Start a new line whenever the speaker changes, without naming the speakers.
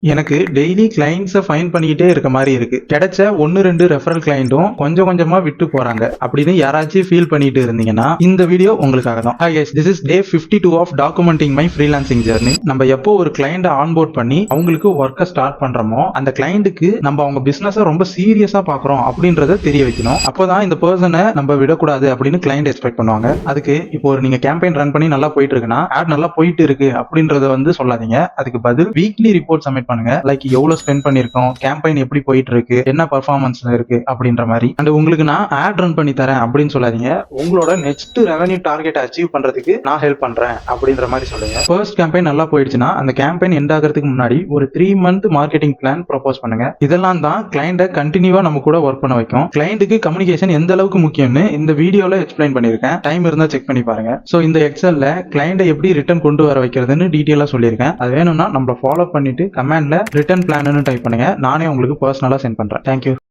எனக்கு daily கிளைண்ட்ஸை fine பண்ணிக்கிட்டே இருக்க மாதிரி இருக்கு. கிடைச்ச 1-2 ரெஃபரல் கிளைண்ட்டும் கொஞ்சம் கொஞ்சமா விட்டு போறாங்க அப்படின்னு யாராச்சும் ஃபீல் பண்ணிட்டு இருந்தீங்கன்னா இந்த வீடியோ உங்களுக்காக தான். Hi guys, this is day 52 of documenting my freelancing journey. நம்ம எப்போ ஒரு கிளைண்ட்டை ஆன்போர்ட் பண்ணி அவங்களுக்கு ஒர்க்கை ஸ்டார்ட் பண்றோமோ அந்த கிளைண்ட்டுக்கு நம்ம அவங்க பிசினஸை ரொம்ப சீரியஸா பாக்குறோம் அப்படின்றத தெரிய வைக்கணும். அப்போதான் இந்த பர்சனை நம்ம விடக்கூடாது அப்படின்னு கிளைண்ட் எக்ஸ்பெக்ட் பண்ணுவாங்க. அதுக்கு இப்போ நீங்க கேம்பெயின் ரன் பண்ணி நல்லா போயிட்டு இருக்குன்னா ஆட் நல்லா போயிட்டு இருக்கு அப்படின்றத சொல்லாதீங்க. அதுக்கு பதில் வீக்லி ரிப்போர்ட் சப்மிட் பண்ணுங்க. லைக் எவ்வளவு ஸ்பெண்ட் பண்ணிருக்கோம், கேம்பெயின் எப்படி போயிட்டு இருக்கு, என்ன பெர்ஃபார்மன்ஸ்ல இருக்கு அப்படின்ற மாதிரி. அண்ட் உங்களுக்கு நான் ஆட் ரன் பண்ணி தரேன் அப்படின்னு சொல்லாதீங்க. உங்களோட நெக்ஸ்ட் ரெவன்யூ டார்கெட் அச்சீவ் பண்றதுக்கு நான் ஹெல்ப் பண்றேன் அப்படின்ற மாதிரி சொல்லுங்க. ஃபர்ஸ்ட் கேம்பெயின் நல்லா போயிடுச்சுன்னா அந்த கேம்பெயின் எண்ட் ஆகிறதுக்கு முன்னாடி ஒரு 3 month மார்க்கெட்டிங் பிளான் ப்ரொபோஸ் பண்ணுங்க. இதெல்லாம் தான் கிளைண்ட்டை கண்டினியூவா நம்ம கூட ஒர்க் பண்ண வைக்கும். கிளைண்ட்டுக்கு கம்யூனிகேஷன் எந்த அளவுக்கு முக்கியம்னு இந்த வீடியோல எக்ஸ்பிளைன் பண்ணிருக்கேன். டைம் இருந்தா செக் பண்ணி பாருங்க. சோ இந்த எக்ஸல்ல கிளைண்ட்டை எப்படி ரிட்டர்ன் கொண்டு வர வைக்கிறதுன்னு டீடைலா சொல்லியிருக்கேன். அது வேணும்னா நம்மள ஃபாலோ பண்ணிட்டு கமெண்ட்ல ரிட்டர்ன் பிளான் டைப் பண்ணுங்க. நானே உங்களுக்கு பர்சனலா சென்ட் பண்றேன். தேங்க்யூ.